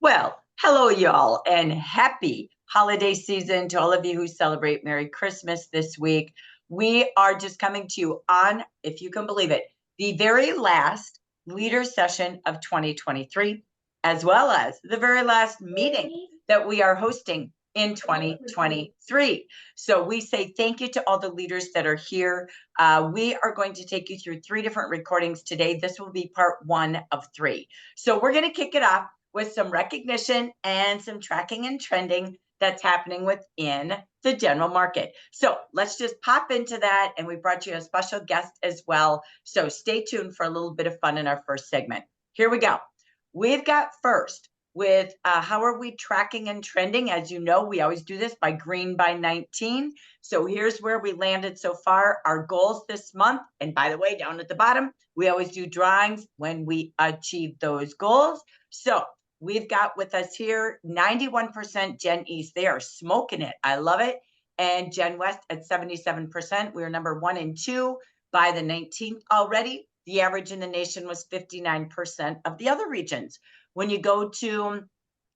Well, hello, y'all, and happy holiday season to all of you who celebrate Merry Christmas this week. We are just coming to you on, if you can believe it, the very last leader session of 2023, as well as the very last meeting that we are hosting in 2023. So we say thank you to all the leaders that are here. We are going to take you through 3 different recordings today. This will be part 1 of 3. So we're going to kick it off with some recognition and some tracking and trending that's happening within the general market. So let's just pop into that. And we brought you a special guest as well. So stay tuned for a little bit of fun in our first segment. Here we go. We've got first with how are we tracking and trending? As you know, we always do this by green by 19. So here's where we landed so far. Our goals this month, and by the way, down at the bottom, we always do drawings when we achieve those goals. So we've got with us here 91% Gen East. They are smoking it. I love it. And Gen West at 77%. We're number 1 and 2 by the 19th already. The average in the nation was 59% of the other regions. When you go to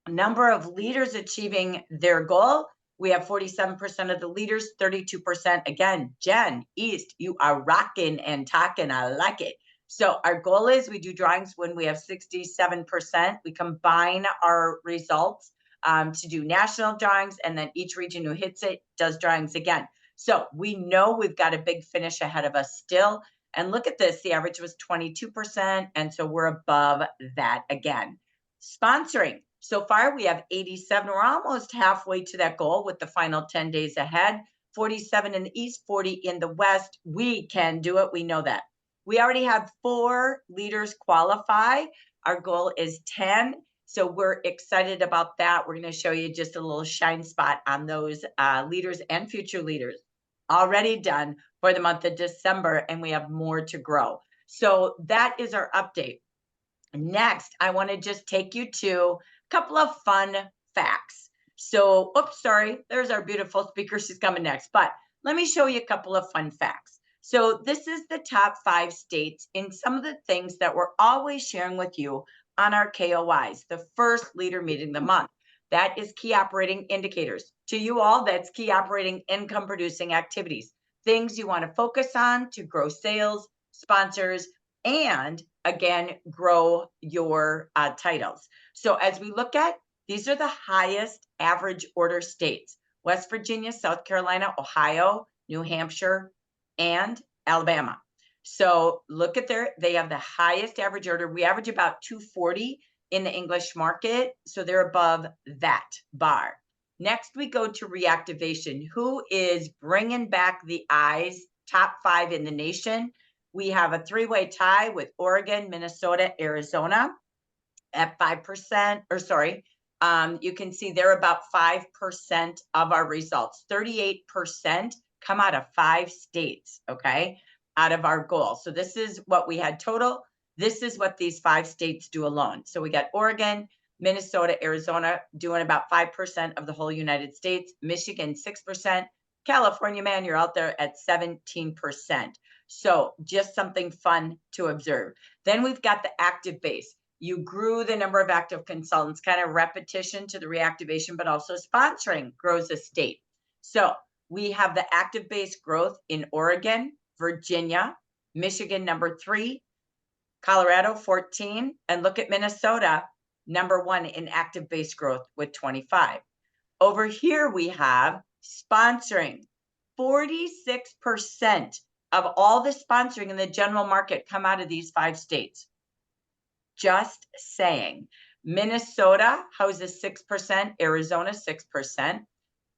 number of leaders achieving their goal, we have 47% of the leaders, 32%. Again, Gen East, you are rocking and talking. I like it. So our goal is we do drawings when we have 67%. We combine our results to do national drawings, and then each region who hits it does drawings again. So we know we've got a big finish ahead of us still. And look at this, the average was 22%, and so we're above that again. Sponsoring. So far, we have 87. We're almost halfway to that goal with the final 10 days ahead. 47 in the East, 40 in the West. We can do it. We know that. We already have 4 leaders qualify. Our goal is 10. So we're excited about that. We're going to show you just a little shine spot on those leaders and future leaders already done for the month of December, and we have more to grow. So that is our update. Next, I want to just take you to a couple of fun facts. So, oops, sorry, there's our beautiful speaker. She's coming next. But let me show you a couple of fun facts. So this is the top 5 states in some of the things that we're always sharing with you on our KOIs, the first leader meeting of the month. That is key operating indicators. To you all, that's key operating income producing activities, things you want to focus on to grow sales, sponsors, and again, grow your titles. So as we look at, these are the highest average order states: West Virginia, South Carolina, Ohio, New Hampshire, and Alabama. So look at they have the highest average order. We average about 240 in the English market. So they're above that bar. Next, we go to reactivation. Who is bringing back the eyes? Top 5 in the nation. We have a 3-way tie with Oregon, Minnesota, Arizona at 5%, or sorry, you can see they're about 5% of our results. 38% come out of 5 states, okay, out of our goal. So this is what we had total. This is what these 5 states do alone. So we got Oregon, Minnesota, Arizona doing about 5% of the whole United States, Michigan 6%, California, man, you're out there at 17%. So just something fun to observe. Then we've got the active base. You grew the number of active consultants, kind of repetition to the reactivation, but also sponsoring grows a state. So we have the active base growth in Oregon, Virginia, Michigan, number 3, Colorado, 14, and look at Minnesota, number 1 in active base growth with 25. Over here, we have sponsoring. 46% of all the sponsoring in the general market come out of these 5 states. Just saying. Minnesota houses 6%, Arizona 6%,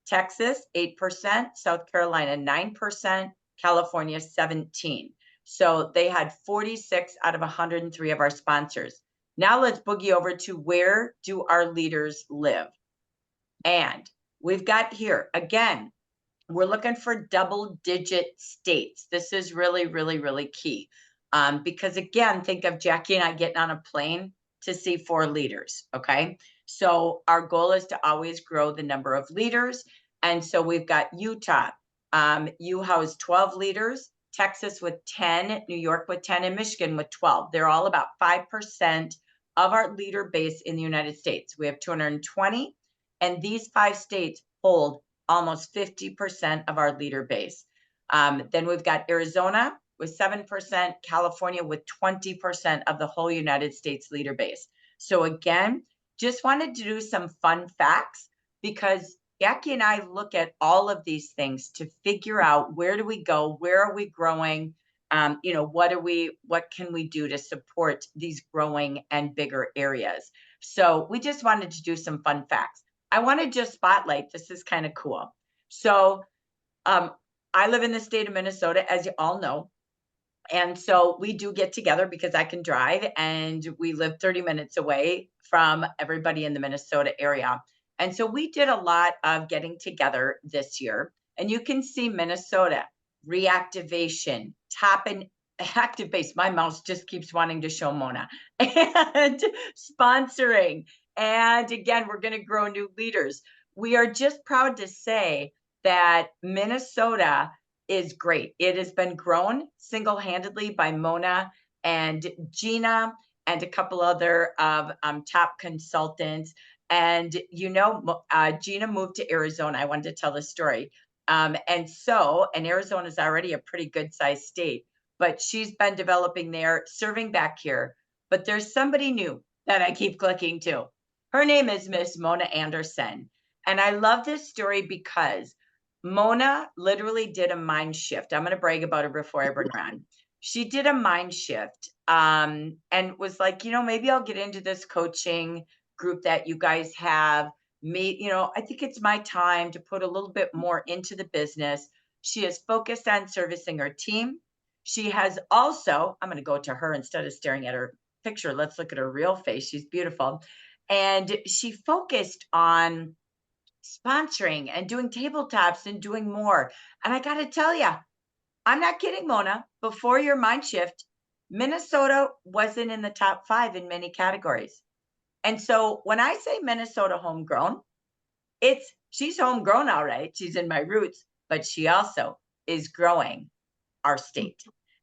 Texas 8%, South Carolina 9%, California 17%. So they had 46 out of 103 of our sponsors. Now let's boogie over to where do our leaders live? And we've got here, again, we're looking for double-digit states. This is really, really, really key. Because again, think of Jackie and I getting on a plane to see 4 leaders, okay? So our goal is to always grow the number of leaders. And so we've got Utah. You house 12 leaders, Texas with 10, New York with 10, and Michigan with 12. They're all about 5% of our leader base in the United States. We have 220, and these 5 states hold almost 50% of our leader base. Then we've got Arizona with 7%, California with 20% of the whole United States leader base. So again, just wanted to do some fun facts because Jackie and I look at all of these things to figure out where do we go, where are we growing, what can we do to support these growing and bigger areas. So we just wanted to do some fun facts. I want to just spotlight, this is kind of cool. So I live in the state of Minnesota, as you all know. And so we do get together because I can drive, and we live 30 minutes away from everybody in the Minnesota area. And so we did a lot of getting together this year. And you can see Minnesota, reactivation, top and active base. My mouse just keeps wanting to show Mona. And sponsoring. And again, we're going to grow new leaders. We are just proud to say that Minnesota is great. It has been grown single-handedly by Mona and Gina and a couple other of top consultants. And Gina moved to Arizona. I wanted to tell this story. And Arizona is already a pretty good sized state, but she's been developing there, serving back here. But there's somebody new that I keep clicking to. Her name is Miss Mona Anderson. And I love this story because Mona literally did a mind shift. I'm going to brag about her before I bring her on. She did a mind shift and was like, maybe I'll get into this coaching group that you guys have. I think it's my time to put a little bit more into the business. She is focused on servicing her team. She has also, I'm going to go to her instead of staring at her picture. Let's look at her real face. She's beautiful. And she focused on sponsoring and doing tabletops and doing more. And I got to tell you, I'm not kidding, Mona. Before your mind shift, Minnesota wasn't in the top 5 in many categories. And so when I say Minnesota homegrown, she's homegrown, all right. She's in my roots, but she also is growing our state.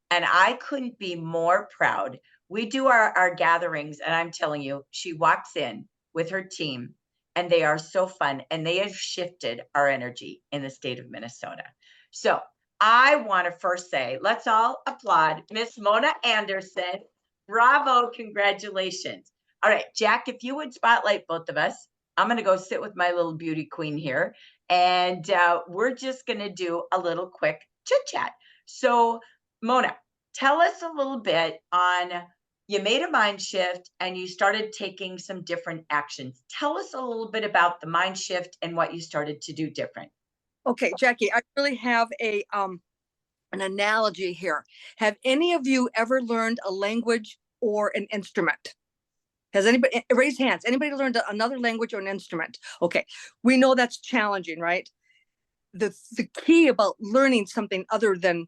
And I couldn't be more proud. We do our gatherings, and I'm telling you, she walks in with her team, and they are so fun, and they have shifted our energy in the state of Minnesota. So I want to first say, let's all applaud Miss Mona Anderson. Bravo, congratulations. All right, Jack, if you would spotlight both of us, I'm going to go sit with my little beauty queen here, and we're just going to do a little quick chit chat. So Mona, tell us a little bit on, you made a mind shift and you started taking some different actions. Tell us a little bit about the mind shift and what you started to do different. Okay, Jackie, I really have an analogy here. Have any of you ever learned a language or an instrument? Has anybody, raise hands, anybody learned another language or an instrument? Okay, we know that's challenging, right? The key about learning something other than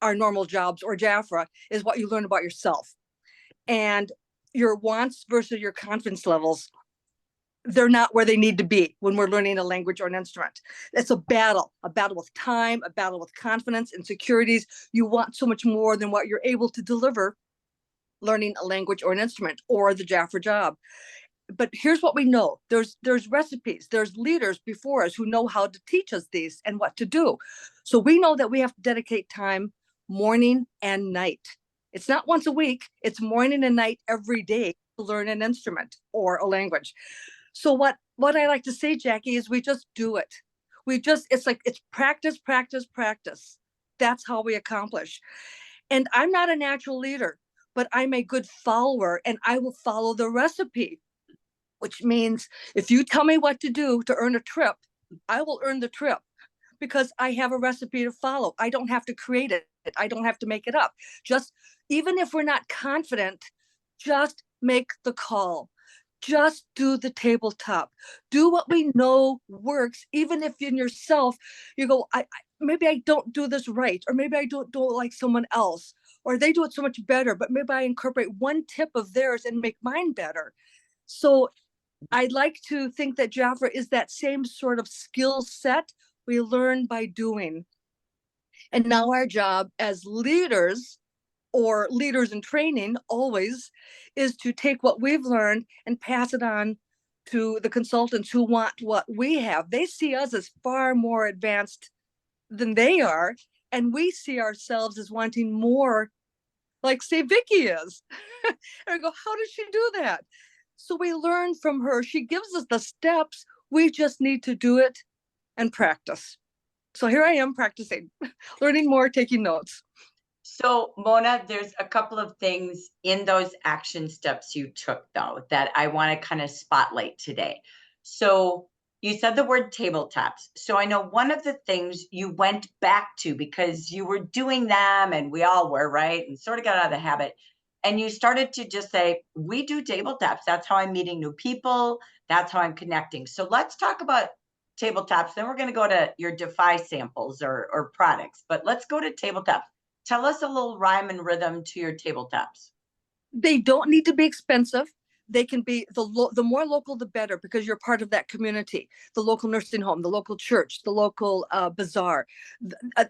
our normal jobs or Jafra is what you learn about yourself. And your wants versus your confidence levels, they're not where they need to be when we're learning a language or an instrument. It's a battle with time, a battle with confidence, insecurities. You want so much more than what you're able to deliver learning a language or an instrument or the Jafra job. But here's what we know. There's recipes, there's leaders before us who know how to teach us these and what to do. So we know that we have to dedicate time morning and night. It's not once a week, it's morning and night every day to learn an instrument or a language. So what I like to say, Jackie, is we just do it. It's practice, practice, practice. That's how we accomplish. And I'm not a natural leader, but I'm a good follower, and I will follow the recipe, which means if you tell me what to do to earn a trip, I will earn the trip because I have a recipe to follow. I don't have to create it. I don't have to make it up. Just, even if we're not confident, just make the call. Just do the tabletop. Do what we know works, even if in yourself you go, maybe I don't do this right, or maybe I don't do it like someone else, or they do it so much better, but maybe I incorporate one tip of theirs and make mine better. So I'd like to think that Jafra is that same sort of skill set we learn by doing. And now our job as leaders or leaders in training always is to take what we've learned and pass it on to the consultants who want what we have. They see us as far more advanced than they are, and we see ourselves as wanting more, like say Vicky is. And I go, how does she do that? So we learn from her. She gives us the steps. We just need to do it and practice. So here I am practicing, learning more, taking notes. So, Mona, there's a couple of things in those action steps you took, though, that I want to kind of spotlight today. So, you said the word tabletops. So, I know one of the things you went back to because you were doing them and we all were, right? And sort of got out of the habit. And you started to just say, we do tabletops. That's how I'm meeting new people. That's how I'm connecting. So, let's talk about tabletops. Then we're going to go to your Defy samples or products. But let's go to tabletops. Tell us a little rhyme and rhythm to your tabletops. They don't need to be expensive. They can be the more local, the better, because you're part of that community, the local nursing home, the local church, the local bazaar,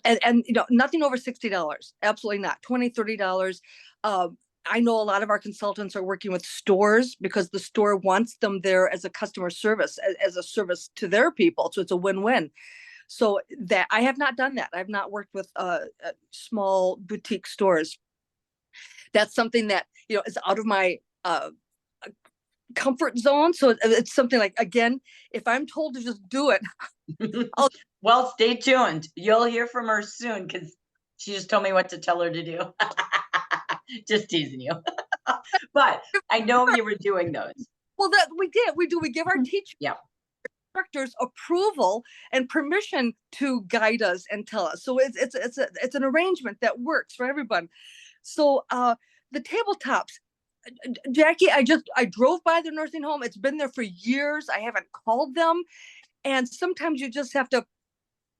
and you know, nothing over $60. Absolutely not. $20, $30. I know a lot of our consultants are working with stores because the store wants them there as a customer service, as a service to their people. So it's a win-win. So that I have not done that. I've not worked with small boutique stores. That's something that, you know, is out of my comfort zone. So it's something like, again, if I'm told to just do it, well, stay tuned. You'll hear from her soon because she just told me what to tell her to do. Just teasing you. But I know you were doing those. Well, that we did. We give our teachers, yeah, instructors approval and permission to guide us and tell us. So it's an arrangement that works for everyone. So the tabletops, Jackie, I drove by the nursing home. It's been there for years. I haven't called them. And sometimes you just have to,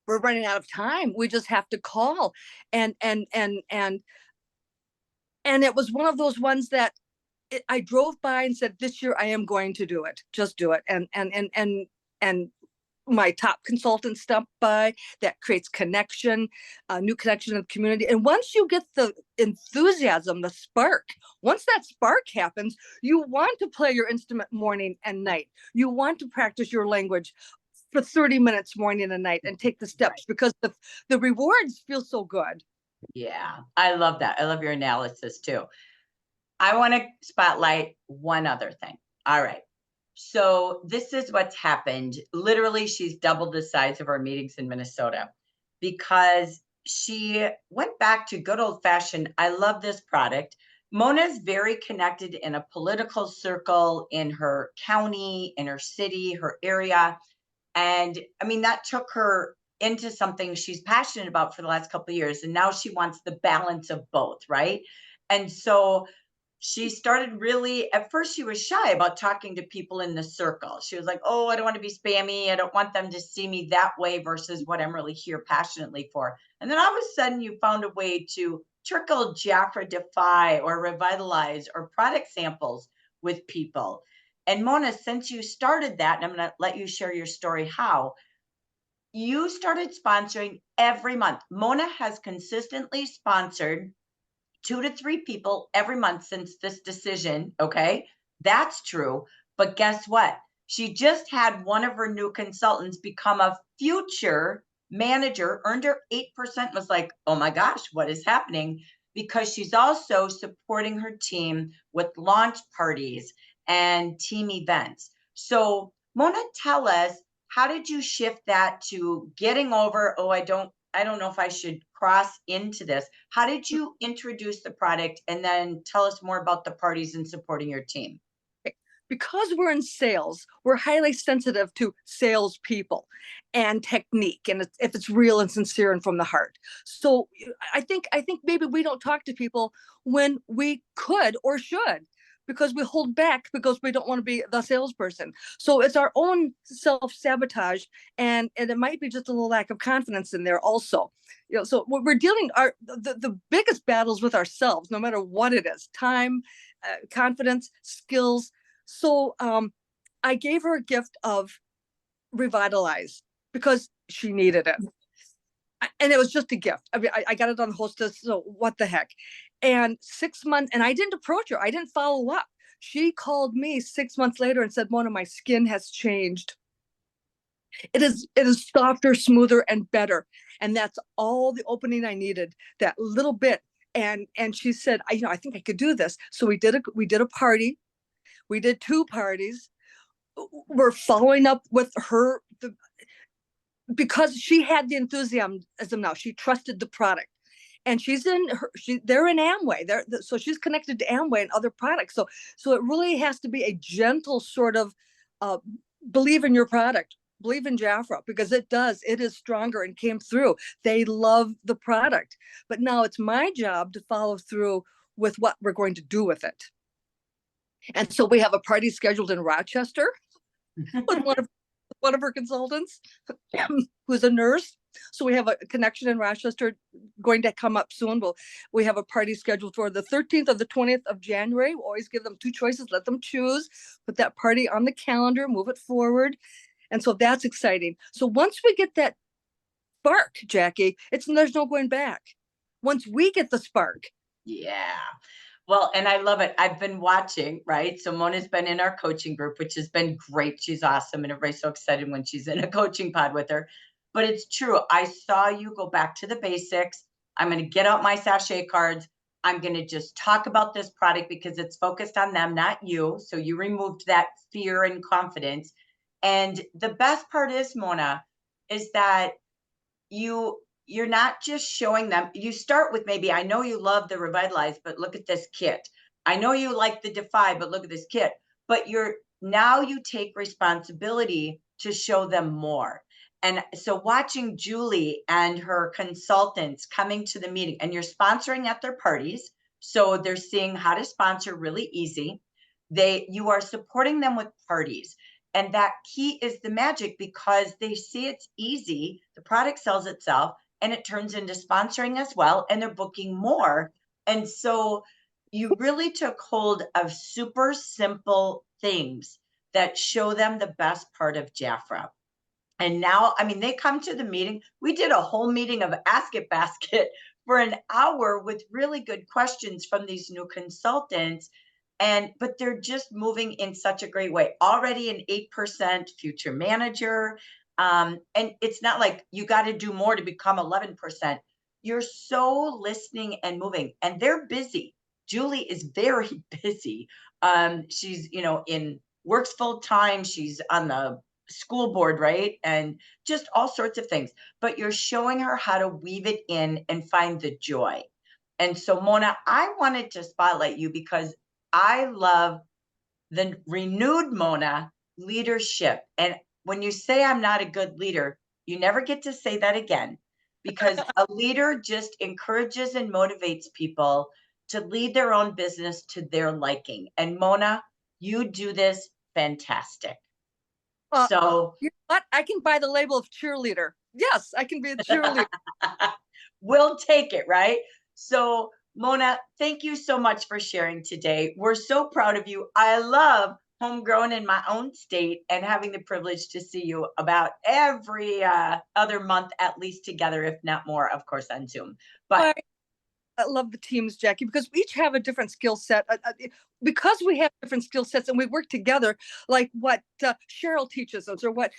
we're running out of time. We just have to call. And it was one of those ones that I drove by and said, this year I am going to do it. Just do it. And my top consultant stopped by. That creates connection, a new connection in the community. And once you get the enthusiasm, the spark, once that spark happens, you want to play your instrument morning and night. You want to practice your language for 30 minutes morning and night and take the steps, right, because the rewards feel so good. Yeah, I love that. I love your analysis too. I want to spotlight one other thing. All right. So this is what's happened. Literally, she's doubled the size of our meetings in Minnesota because she went back to good old fashioned. I love this product. Mona's very connected in a political circle in her county, in her city, her area. And I mean, that took her into something she's passionate about for the last couple of years. And now she wants the balance of both, right? And so she started really, at first she was shy about talking to people in the circle. She was like, oh, I don't want to be spammy. I don't want them to see me that way versus what I'm really here passionately for. And then all of a sudden you found a way to trickle Jafra Defy or Revitalize or product samples with people. And Mona, since you started that, and I'm going to let you share your story how, you started sponsoring every month. Mona has consistently sponsored 2 to 3 people every month since this decision. Okay, that's true. But guess what? She just had one of her new consultants become a future manager, earned her 8%, was like, oh my gosh, what is happening? Because she's also supporting her team with launch parties and team events. So, Mona, tell us, how did you shift that to getting over, oh, I don't know if I should cross into this. How did you introduce the product? And then tell us more about the parties and supporting your team. Because we're in sales, we're highly sensitive to salespeople and technique, and if it's real and sincere and from the heart. So I think maybe we don't talk to people when we could or should, because we hold back because we don't want to be the salesperson. So it's our own self-sabotage, and it might be just a little lack of confidence in there also. You know, so we're dealing the biggest battles with ourselves, no matter what it is: time, confidence, skills. So I gave her a gift of Revitalize because she needed it. And it was just a gift. I mean, I got it on Hostess, so what the heck. And 6 months, and I didn't approach her. I didn't follow up. She called me 6 months later and said, Mona, my skin has changed. It is softer, smoother, and better. And that's all the opening I needed, that little bit. And she said, I think I could do this. So we did a party. We did 2 parties. We're following up with her because she had the enthusiasm now. She trusted the product. And they're in Amway. So she's connected to Amway and other products. So it really has to be a gentle sort of believe in your product, believe in Jafra, because it is stronger and came through. They love the product, but now it's my job to follow through with what we're going to do with it. And so we have a party scheduled in Rochester with one of her consultants who's a nurse. So we have a connection in Rochester going to come up soon. We have a party scheduled for the 13th or the 20th of January. We always give them 2 choices, let them choose, put that party on the calendar, move it forward. And so that's exciting. So once we get that spark, Jackie, there's no going back. Once we get the spark. Yeah. Well, and I love it. I've been watching, right? So Mona's been in our coaching group, which has been great. She's awesome. And everybody's so excited when she's in a coaching pod with her. But it's true. I saw you go back to the basics. I'm going to get out my sachet cards. I'm going to just talk about this product because it's focused on them, not you. So you removed that fear and confidence. And the best part is, Mona, is that you're not just showing them. You start with maybe, I know you love the Revitalize, but look at this kit. I know you like the Defy, but look at this kit. But now you take responsibility to show them more. And so watching Julie and her consultants coming to the meeting, and you're sponsoring at their parties. So they're seeing how to sponsor really easy. You are supporting them with parties. And that key is the magic because they see it's easy. The product sells itself. And it turns into sponsoring as well, and they're booking more. And so you really took hold of super simple things that show them the best part of Jafra. And now, I mean, they come to the meeting. We did a whole meeting of Ask It Basket for an hour with really good questions from these new consultants. But they're just moving in such a great way. Already an 8% future manager. And it's not like you got to do more to become 11%. You're so listening and moving, and they're busy. Julie is very busy. She's, works full time. She's on the school board, right? And just all sorts of things. But you're showing her how to weave it in and find the joy. And so, Mona, I wanted to spotlight you because I love the renewed Mona leadership. And when you say I'm not a good leader, you never get to say that again, because a leader just encourages and motivates people to lead their own business to their liking. And Mona, you do this fantastic. So you know what? I can buy the label of cheerleader. Yes, I can be a cheerleader. We'll take it, right? So Mona, thank you so much for sharing today. We're so proud of you. I love Homegrown in my own state and having the privilege to see you about every other month, at least together, if not more, of course, on Zoom. But I love the teams, Jackie, because we each have a different skill set. Because we have different skill sets and we work together, like what Cheryl teaches us, or what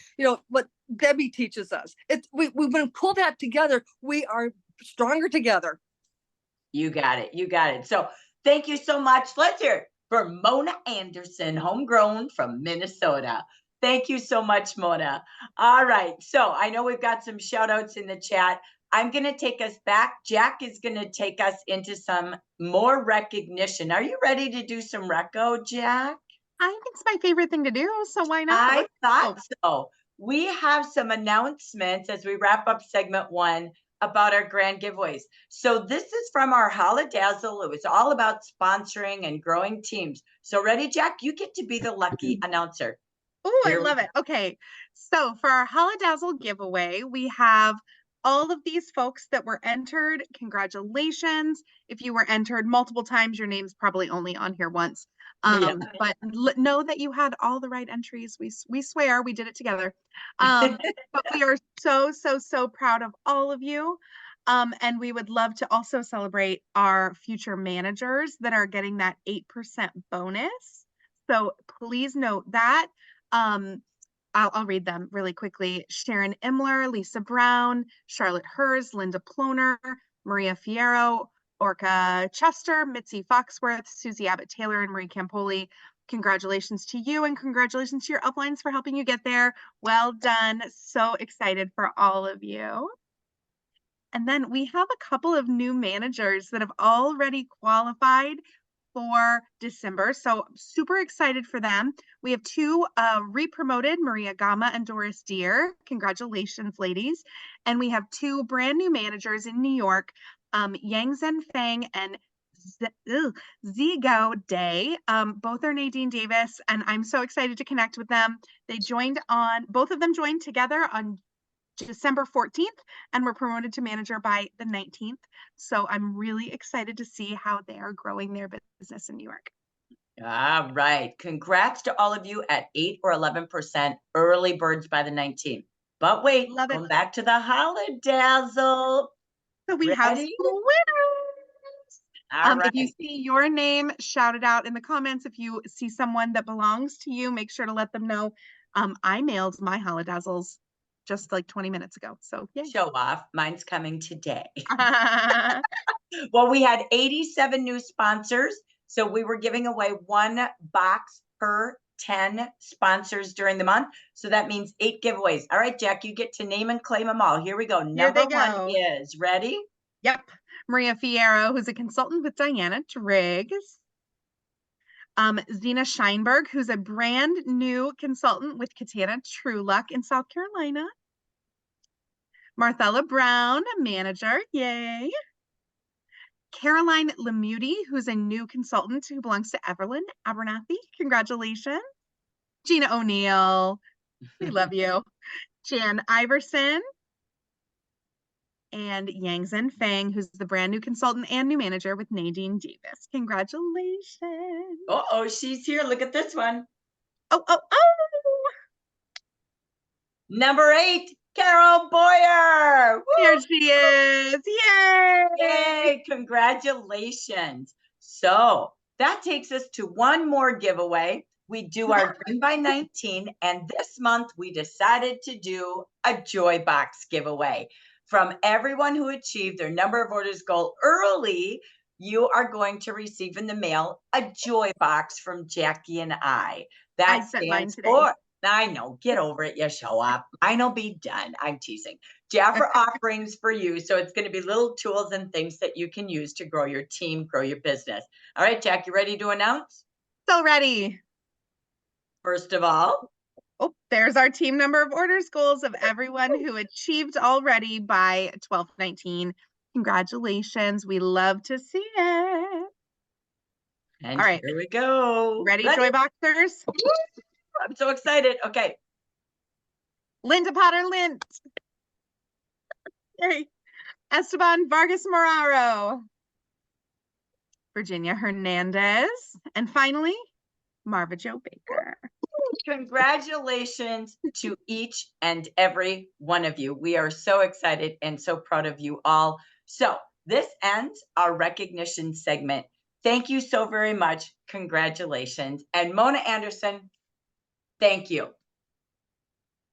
Debbie teaches us. When we pull that together, we are stronger together. You got it. You got it. So thank you so much. Let's hear it for Mona Anderson, Homegrown from Minnesota. Thank you so much, Mona. All right. So I know we've got some shout outs in the chat. I'm going to take us back. Jack is going to take us into some more recognition. Are you ready to do some reco, Jack? I think it's my favorite thing to do. So why not? I thought so. We have some announcements as we wrap up segment 1 about our grand giveaways. So this is from our Holidazzle. It was all about sponsoring and growing teams. So ready, Jack? You get to be the lucky announcer. Oh, I love it. Okay. So for our Holidazzle giveaway, we have all of these folks that were entered. Congratulations. If you were entered multiple times, your name's probably only on here once. But know that you had all the right entries. We swear we did it together. But we are so proud of all of you. And we would love to also celebrate our future managers that are getting that 8% bonus. So please note that. I'll read them really quickly. Sharon Imler, Lisa Brown, Charlotte Hers, Linda Ploner, Maria Fierro, Orca Chester, Mitzi Foxworth, Susie Abbott Taylor, and Marie Campoli. Congratulations to you, and congratulations to your uplines for helping you get there. Well done. So excited for all of you. And then we have a couple of new managers that have already qualified for December. So super excited for them. We have two re-promoted, Maria Gama and Doris Deer. Congratulations, ladies. And we have two brand new managers in New York, Yang Zhen Fang and Zigao Day. Both are Nadine Davis, and I'm so excited to connect with them. Both of them joined together on December 14th and were promoted to manager by the 19th. So I'm really excited to see how they are growing their business in New York. All right. Congrats to all of you at 8 or 11% early birds by the 19th. But wait, Love it. going back to the Holidazzle. So we have some Ready? winners. All right. If you see your name shouted out in the comments, if you see someone that belongs to you, make sure to let them know. I mailed my Holidazzles just like 20 minutes ago. So yeah. Show off. Mine's coming today. Well, we had 87 new sponsors. So we were giving away one box per 10 sponsors during the month. So that means 8 giveaways. All right, Jack, you get to name and claim them all. Here we go. Number they one go. is, ready? Yep. Maria Fierro, who's a consultant with Diana Driggs. Zena Scheinberg, who's a brand new consultant with Katana True Luck in South Carolina. Marthella Brown, manager, yay. Caroline Lemuti, who's a new consultant who belongs to Everlyn Abernathy. Congratulations. Gina O'Neill, we love you. Jan Iverson. And Yang Zhen Fang, who's the brand new consultant and new manager with Nadine Davis. Congratulations. Oh, she's here. Look at this one. Oh. Number 8, Carol Boyer. Woo! Here she is. Yay! Yay, congratulations. So that takes us to one more giveaway. We do our Dream by 19, and this month we decided to do a Joy Box giveaway. From everyone who achieved their number of orders goal early, you are going to receive in the mail a Joy Box from Jackie and I. I That sent mine stands today. for, I know, get over it, you show up. Mine'll be done. I'm teasing. Jaffer offerings for you. So it's going to be little tools and things that you can use to grow your team, grow your business. All right, Jack, you ready to announce? So ready. First of all, oh, there's our team number of orders goals of everyone who achieved already by 12/19. Congratulations. We love to see it. And all right, here we go. Ready? Joy Boxers? I'm so excited. Okay. Linda Potter Lint. Yay. Esteban Vargas Moraro. Virginia Hernandez. And finally, Marva Jo Baker. Congratulations to each and every one of you. We are so excited and so proud of you all. So this ends our recognition segment. Thank you so very much. Congratulations. And Mona Anderson, thank you.